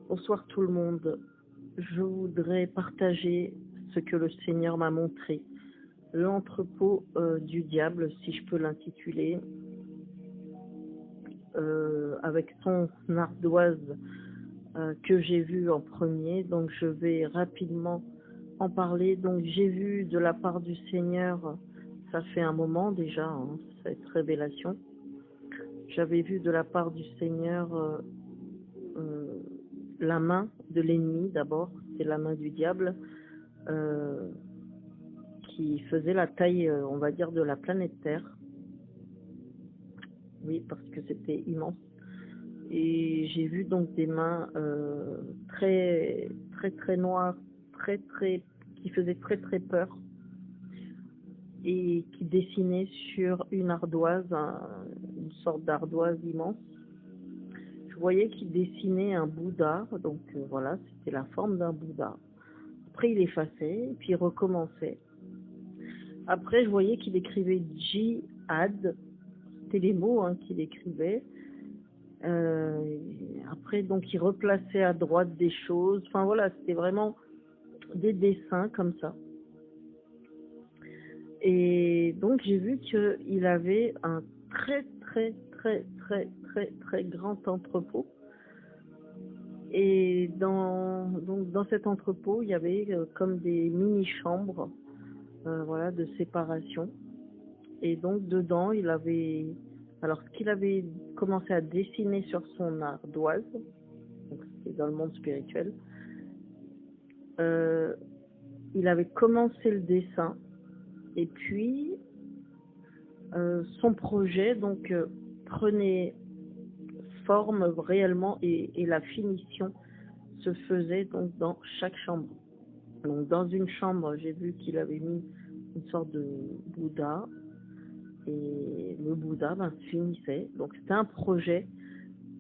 Bonsoir tout le monde. Je voudrais partager ce que le Seigneur m'a montré. L'entrepôt du diable, si je peux l'intituler, avec son ardoise que j'ai vu en premier. Donc je vais rapidement en parler. Donc j'ai vu de la part du Seigneur, ça fait un moment déjà, hein, cette révélation. J'avais vu de la part du Seigneur euh, la main de l'ennemi d'abord, c'est la main du diable, euh, qui faisait la taille, on va dire, de la planète Terre. Oui, parce que c'était immense. Et j'ai vu donc des mains très, très, très noires, très, très, qui faisaient très, très peur et qui dessinaient sur une ardoise, une sorte d'ardoise immense. Je voyais qu'il dessinait un Bouddha, donc voilà, c'était la forme d'un Bouddha. Après, il effaçait, puis il recommençait. Après, je voyais qu'il écrivait djihad, c'était les mots qu'il écrivait. Après, donc, il replaçait à droite des choses. Enfin, voilà, c'était vraiment des dessins comme ça. Et donc, j'ai vu qu'il avait un très, très, très, très, très, très grand entrepôt. Et donc, dans cet entrepôt, il y avait comme des mini-chambres, voilà, de séparation. Et donc, dedans, il avait... Alors, ce qu'il avait commencé à dessiner sur son ardoise, donc c'était dans le monde spirituel, il avait commencé le dessin, et puis son projet donc prenait forme réellement, et la finition se faisait donc dans chaque chambre. Donc dans une chambre, j'ai vu qu'il avait mis une sorte de Bouddha, et le Bouddha se finissait. Donc c'était un projet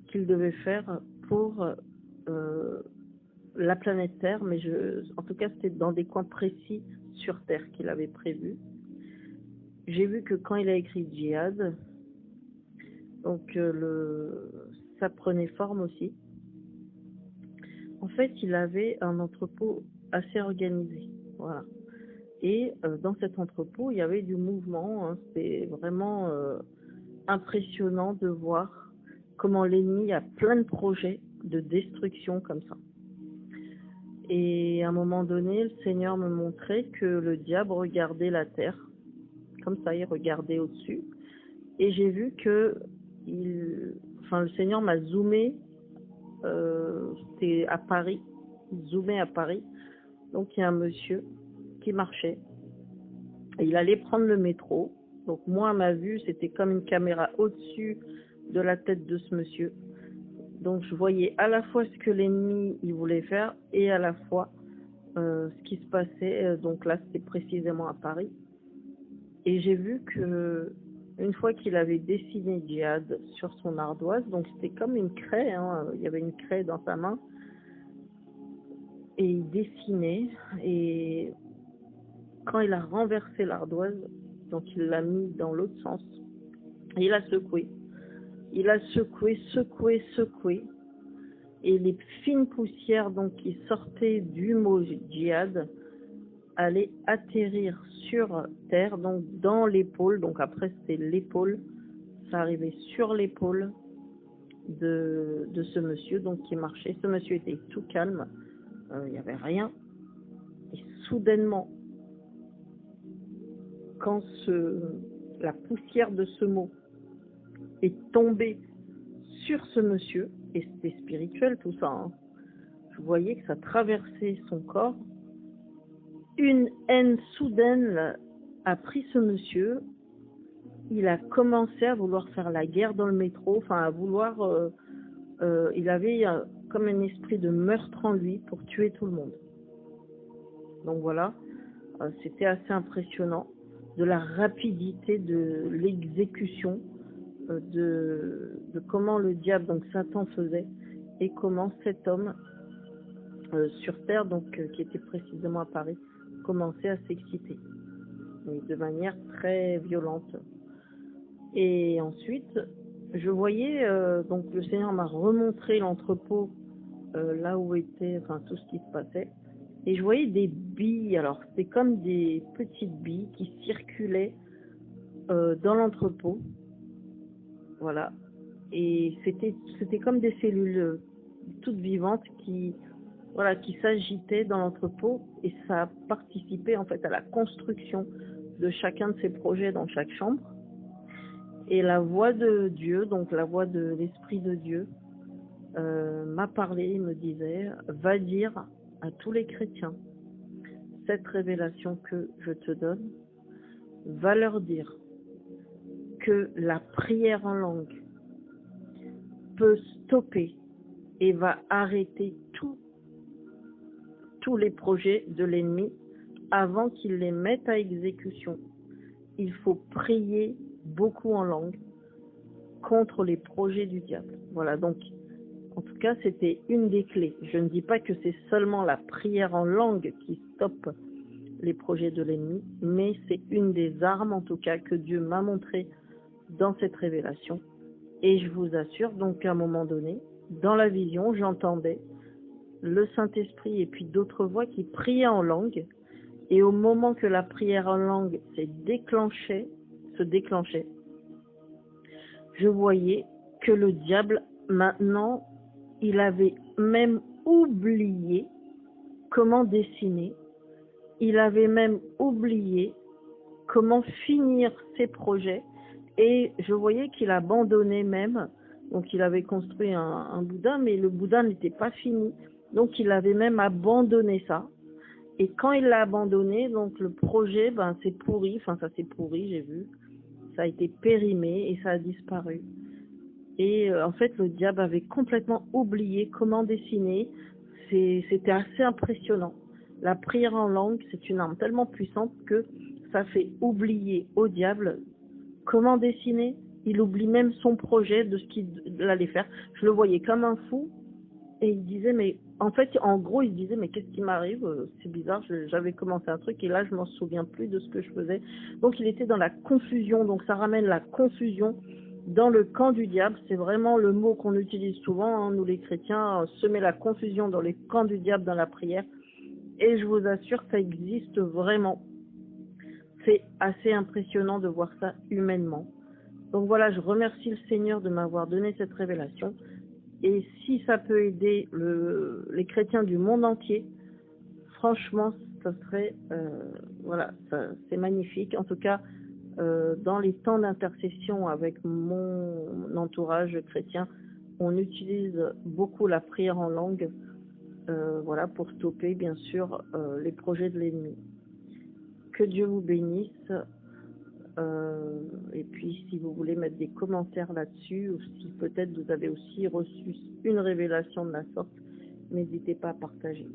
qu'il devait faire pour la planète Terre, mais en tout cas c'était dans des coins précis sur Terre qu'il avait prévu. J'ai vu que quand il a écrit Djihad, donc ça prenait forme aussi. En fait, il avait un entrepôt assez organisé, voilà. Et dans cet entrepôt, il y avait du mouvement. C'était vraiment impressionnant de voir comment l'ennemi a plein de projets de destruction comme ça. Et à un moment donné, le Seigneur me montrait que le diable regardait la terre, comme ça, il regardait au-dessus. Et j'ai vu que le Seigneur m'a zoomé, c'était à Paris, zoomé à Paris. Donc il y a un monsieur qui marchait, et il allait prendre le métro. Donc moi, à ma vue, c'était comme une caméra au-dessus de la tête de ce monsieur. Donc je voyais à la fois ce que l'ennemi il voulait faire, et à la fois ce qui se passait. Donc là, c'était précisément à Paris. Et j'ai vu que une fois qu'il avait dessiné Djihad sur son ardoise, donc c'était comme une craie, il y avait une craie dans sa main, et il dessinait, et quand il a renversé l'ardoise, donc il l'a mis dans l'autre sens, et il a secoué. Il a secoué, secoué, secoué, et les fines poussières donc qui sortaient du mot djihad allaient atterrir sur terre, donc dans l'épaule. Donc après c'était l'épaule, ça arrivait sur l'épaule de ce monsieur donc qui marchait. Ce monsieur était tout calme, il n'y avait rien. Et soudainement, quand la poussière de ce mot est tombée sur ce monsieur, et c'était spirituel tout ça, je voyais que ça traversait son corps. Une haine soudaine a pris ce monsieur. Il a commencé à vouloir faire la guerre dans le métro, enfin à vouloir... il avait comme un esprit de meurtre en lui pour tuer tout le monde. Donc voilà, c'était assez impressionnant de la rapidité de l'exécution, de comment le diable, donc Satan, faisait, et comment cet homme sur Terre, donc qui était précisément à Paris, commençait à s'exciter, mais de manière très violente. Et ensuite, je voyais, donc le Seigneur m'a remontré l'entrepôt là où était, enfin tout ce qui se passait. Et je voyais des billes, alors c'était comme des petites billes qui circulaient dans l'entrepôt, voilà. Et c'était comme des cellules toutes vivantes qui, voilà, qui s'agitaient dans l'entrepôt, et ça a participé en fait à la construction de chacun de ces projets dans chaque chambre. Et la voix de Dieu, donc la voix de l'Esprit de Dieu, m'a parlé, me disait, va dire à tous les chrétiens cette révélation que je te donne, va leur dire que la prière en langue peut stopper et va arrêter tous les projets de l'ennemi avant qu'il les mette à exécution. Il faut prier beaucoup en langue contre les projets du diable. Voilà, donc en tout cas, c'était une des clés. Je ne dis pas que c'est seulement la prière en langue qui stoppe les projets de l'ennemi, mais c'est une des armes, en tout cas, que Dieu m'a montré dans cette révélation. Et je vous assure, donc, qu'à un moment donné, dans la vision, j'entendais le Saint-Esprit et puis d'autres voix qui priaient en langue. Et au moment que la prière en langue se déclenchait, je voyais que le diable, maintenant, il avait même oublié comment dessiner. Il avait même oublié comment finir ses projets. Et je voyais qu'il abandonnait même. Donc il avait construit un Bouddha, mais le Bouddha n'était pas fini. Donc il avait même abandonné ça. Et quand il l'a abandonné, donc le projet, ben, s'est pourri. Enfin, ça s'est pourri, j'ai vu. Ça a été périmé et ça a disparu. Et en fait, le diable avait complètement oublié comment dessiner. C'était assez impressionnant. La prière en langue, c'est une arme tellement puissante que ça fait oublier au diable comment dessiner. Il oublie même son projet de ce qu'il allait faire. Je le voyais comme un fou et il disait, mais en fait, en gros, il disait, mais qu'est-ce qui m'arrive? C'est bizarre, j'avais commencé un truc et là, je m'en souviens plus de ce que je faisais. Donc, il était dans la confusion. Donc, ça ramène la confusion dans le camp du diable. C'est vraiment le mot qu'on utilise souvent, hein, nous les chrétiens, semer la confusion dans les camps du diable dans la prière. Et je vous assure, ça existe vraiment. C'est assez impressionnant de voir ça humainement. Donc voilà, je remercie le Seigneur de m'avoir donné cette révélation. Et si ça peut aider les chrétiens du monde entier, franchement, ça serait, voilà, c'est magnifique. En tout cas, dans les temps d'intercession avec mon entourage chrétien, on utilise beaucoup la prière en langue, voilà, pour stopper, bien sûr, les projets de l'ennemi. Que Dieu vous bénisse. Et puis, si vous voulez mettre des commentaires là-dessus, ou si peut-être vous avez aussi reçu une révélation de la sorte, n'hésitez pas à partager.